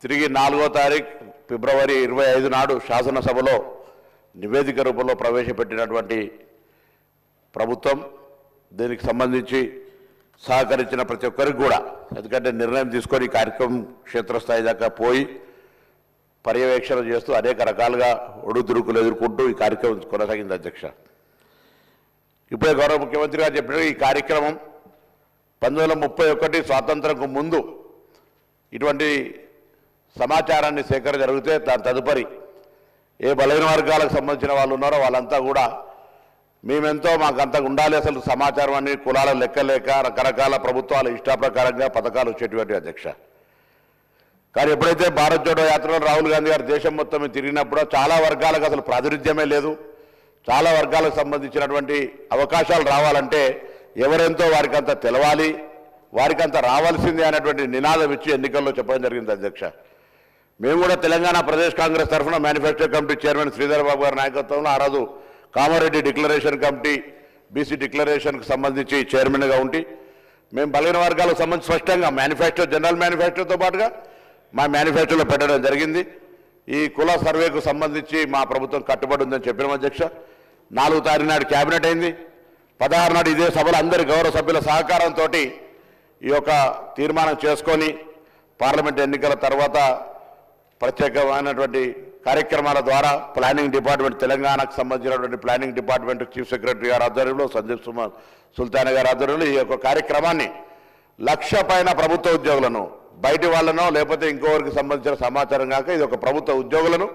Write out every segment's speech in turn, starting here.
తిరిగి 4వ తారీఖు ఫిబ్రవరి 25 నాడు శాసనసభలో నివేదిక రూపంలో ప్రవేశపెట్టినటువంటి ప్రభుత్వం దీనికి సంబంధించి సహకరించిన ప్రతి ఒక్కరికి కూడా, ఎందుకంటే నిర్ణయం తీసుకొని కార్యక్రమం క్షేత్రస్థాయి దాకా పోయి పర్యవేక్షణ చేస్తూ అనేక రకాలుగా ఒడుదుడుకులు ఎదుర్కొంటూ ఈ కార్యక్రమం కొనసాగింది. అధ్యక్ష, ఇప్పుడే గౌరవ ముఖ్యమంత్రి గారు చెప్పినట్టు ఈ కార్యక్రమం 1931 స్వాతంత్రంకు ముందు ఇటువంటి సమాచారాన్ని సేకరణ జరిగితే దాని తదుపరి ఏ బలహీన వర్గాలకు సంబంధించిన వాళ్ళు ఉన్నారో వాళ్ళంతా కూడా మేమెంతో మాకంతా ఉండాలి, అసలు సమాచారం అన్ని కులాల లెక్కలేక రకరకాల ప్రభుత్వాలు ఇష్టాప్రకారంగా పథకాలు వచ్చేటువంటి. అధ్యక్ష, కానీ ఎప్పుడైతే భారత్ జోడో యాత్రలో రాహుల్ గాంధీ గారు దేశం మొత్తం తిరిగినప్పుడు చాలా వర్గాలకు అసలు ప్రాతినిధ్యమే లేదు, చాలా వర్గాలకు సంబంధించినటువంటి అవకాశాలు రావాలంటే ఎవరెంతో వారికంతా తెలవాలి, వారికంతా రావాల్సిందే అనేటువంటి నినాదం ఇచ్చి ఎన్నికల్లో చెప్పడం జరిగింది. అధ్యక్ష, మేము కూడా తెలంగాణ ప్రదేశ్ కాంగ్రెస్ తరఫున manifesto committee chairman Sridhar Babu గారి నాయకత్వంలో ఆ రోజు కామారెడ్డి డిక్లరేషన్ కమిటీ బీసీ డిక్లరేషన్కి సంబంధించి చైర్మన్గా ఉండి మేము బలహీన వర్గాలకు సంబంధించి స్పష్టంగా మేనిఫెస్టో, జనరల్ మేనిఫెస్టోతో పాటుగా మా మేనిఫెస్టోలో పెట్టడం జరిగింది. ఈ కుల సర్వేకు సంబంధించి మా ప్రభుత్వం కట్టుబడి ఉందని చెప్పినాం. అధ్యక్ష, 4వ తారీఖు నాడు క్యాబినెట్ అయింది. 16 నాడు ఇదే సభలో అందరి గౌరవ సభ్యుల సహకారంతో ఈ యొక్క తీర్మానం చేసుకొని పార్లమెంట్ ఎన్నికల తర్వాత ప్రత్యేకమైనటువంటి కార్యక్రమాల ద్వారా ప్లానింగ్ డిపార్ట్మెంట్, తెలంగాణకు సంబంధించినటువంటి ప్లానింగ్ డిపార్ట్మెంట్ చీఫ్ సెక్రటరీ గారి ఆధ్వర్యంలో, సందీప్ సుల్తాన్ గారి ఆధ్వర్యంలో ఈ యొక్క కార్యక్రమాన్ని 1,00,000 పైన ప్రభుత్వ ఉద్యోగులను, బయటి వాళ్ళనో లేకపోతే ఇంకోవరికి సంబంధించిన సమాచారం కాక ఇది ఒక ప్రభుత్వ ఉద్యోగులను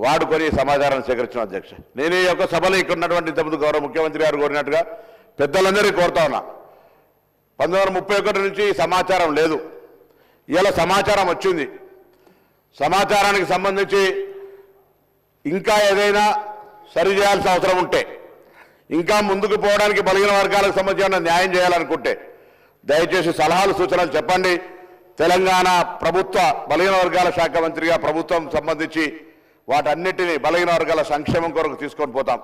వాడుకొని సమాచారాన్ని సేకరించిన. అధ్యక్ష, నేను ఈ యొక్క సభలో ఇక్కడ ఉన్నటువంటి ఇంతకుముందు గౌరవ ముఖ్యమంత్రి గారు కోరినట్టుగా పెద్దలందరికీ కోరుతా ఉన్నా, 1931 నుంచి సమాచారం లేదు, ఇలా సమాచారం వచ్చింది. సమాచారానికి సంబంధించి ఇంకా ఏదైనా సరి చేయాల్సిన అవసరం ఉంటే, ఇంకా ముందుకు పోవడానికి బలహీన వర్గాలకు సంబంధించిన న్యాయం చేయాలనుకుంటే దయచేసి సలహాలు సూచనలు చెప్పండి. తెలంగాణ ప్రభుత్వ బలహీన వర్గాల శాఖ మంత్రిగా ప్రభుత్వం సంబంధించి వాటన్నిటినీ బలహీన వర్గాల సంక్షేమం కొరకు తీసుకొని పోతాం.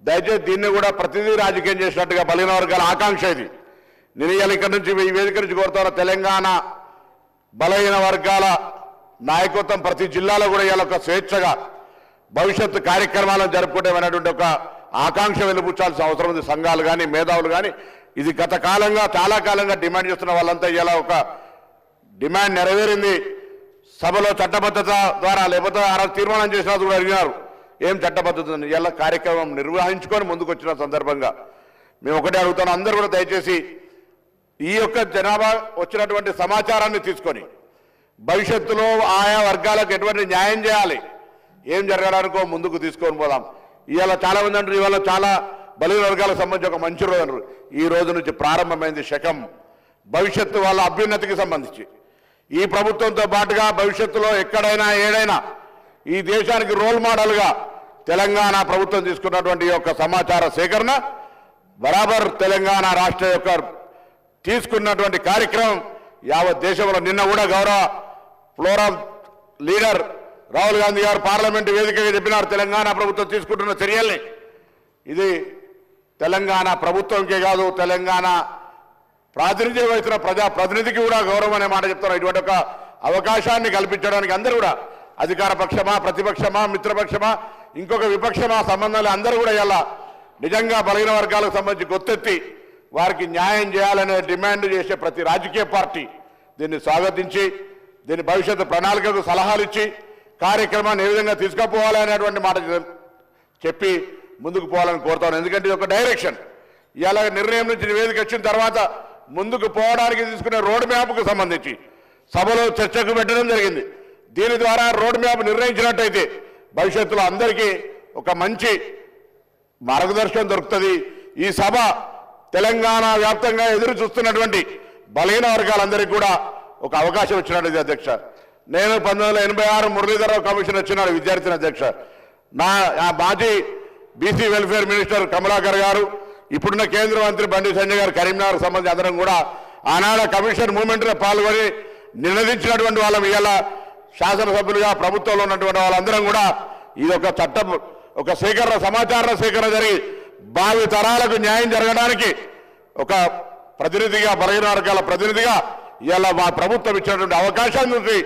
దయచేసి దీన్ని కూడా ప్రతిదీ రాజకీయం చేసినట్టుగా బలహీన వర్గాల ఆకాంక్ష ఇది. నేను ఇవాళ ఇక్కడ నుంచి ఈ వేదిక నుంచి కోరుతాను, తెలంగాణ బలహీన వర్గాల నాయకత్వం ప్రతి జిల్లాలో కూడా ఇవాళ ఒక స్వేచ్ఛగా భవిష్యత్తు కార్యక్రమాలను జరుపుకుంటామనేటువంటి ఒక ఆకాంక్ష వెలుపుచ్చాల్సిన అవసరం ఉంది. సంఘాలు కానీ మేధావులు కానీ ఇది గత కాలంగా చాలా కాలంగా డిమాండ్ చేస్తున్న వాళ్ళంతా ఇలా ఒక డిమాండ్ నెరవేరింది. సభలో చట్టబద్ధత ద్వారా లేకపోతే ఆ తీర్మానం చేసినా కూడా అడిగినారు ఏం చట్టబద్ధత ఇలా కార్యక్రమం నిర్వహించుకొని ముందుకు వచ్చిన సందర్భంగా మేము ఒకటే అడుగుతాను, అందరూ కూడా దయచేసి ఈ యొక్క జనాభా వచ్చినటువంటి సమాచారాన్ని తీసుకొని భవిష్యత్తులో ఆయా వర్గాలకు ఎటువంటి న్యాయం చేయాలి, ఏం జరగడానికో ముందుకు తీసుకొని పోదాం. ఇవాళ చాలా మంది అంటారు ఇవాళ చాలా బలహీన వర్గాలకు సంబంధించి ఒక మంచి రోజు అంటారు. ఈ రోజు నుంచి ప్రారంభమైంది శకం భవిష్యత్తు వాళ్ళ అభ్యున్నతికి సంబంధించి. ఈ ప్రభుత్వంతో పాటుగా భవిష్యత్తులో ఎక్కడైనా ఏడైనా ఈ దేశానికి రోల్ మోడల్గా తెలంగాణ ప్రభుత్వం తీసుకున్నటువంటి యొక్క సమాచార సేకరణ బరాబర్ తెలంగాణ రాష్ట్ర యొక్క తీసుకున్నటువంటి కార్యక్రమం యావత్ దేశంలో. నిన్న కూడా గౌరవ ఫ్లోరం లీడర్ రాహుల్ గాంధీ గారు పార్లమెంటు వేదికగా చెప్పినారు, తెలంగాణ ప్రభుత్వం తీసుకుంటున్న చర్యల్ని ఇది తెలంగాణ ప్రభుత్వంకే కాదు తెలంగాణ ప్రాతినిధ్యం వహిస్తున్న ప్రజాప్రతినిధికి కూడా గౌరవం అనే మాట చెప్తారు. ఇటువంటి ఒక అవకాశాన్ని కల్పించడానికి అందరూ కూడా అధికార పక్షమా, ప్రతిపక్షమా, మిత్రపక్షమా, ఇంకొక విపక్షమా సంబంధాలు అందరూ కూడా ఇలా నిజంగా బలహీన వర్గాలకు సంబంధించి గొత్తెత్తి వారికి న్యాయం చేయాలనే డిమాండ్ చేసే ప్రతి రాజకీయ పార్టీ దీన్ని స్వాగతించి దీని భవిష్యత్తు ప్రణాళికకు సలహాలు ఇచ్చి కార్యక్రమాన్ని ఏ విధంగా తీసుకుపోవాలనేటువంటి మాట చెప్పి ముందుకు పోవాలని కోరుతాను. ఎందుకంటే ఇది ఒక డైరెక్షన్. ఇలా నిర్ణయం నుంచి నివేదిక వచ్చిన తర్వాత ముందుకు పోవడానికి తీసుకునే రోడ్ మ్యాప్కు సంబంధించి సభలో చర్చకు పెట్టడం జరిగింది. దీని ద్వారా రోడ్ మ్యాప్ నిర్ణయించినట్టయితే భవిష్యత్తులో అందరికీ ఒక మంచి మార్గదర్శనం దొరుకుతుంది. ఈ సభ తెలంగాణ వ్యాప్తంగా ఎదురు చూస్తున్నటువంటి బలహీన వర్గాలందరికీ కూడా ఒక అవకాశం ఇచ్చినట్టు. అధ్యక్ష, నేను 1986 మురళీధరరావు కమిషన్ వచ్చినాడు విద్యార్థిని. అధ్యక్ష, నా మాజీ బీసీ వెల్ఫేర్ మినిస్టర్ కమలాకర్ గారు, ఇప్పుడున్న కేంద్ర మంత్రి బండి సంజయ్ గారు కరీంనగర్ సంబంధించి అందరం కూడా ఆనాడు కమిషన్ మూవ్మెంట్లో పాల్గొని నినదించినటువంటి వాళ్ళం. ఇవాళ శాసనసభ్యులుగా ప్రభుత్వంలో ఉన్నటువంటి వాళ్ళందరం కూడా ఇది ఒక చట్టం, ఒక సేకరణ, సమాచార సేకరణ జరిగి భావి తరాలకు న్యాయం జరగడానికి ఒక ప్రతినిధిగా, బలహీన వర్గాల ప్రతినిధిగా ఇలా మా ప్రభుత్వం ఇచ్చినటువంటి అవకాశాన్ని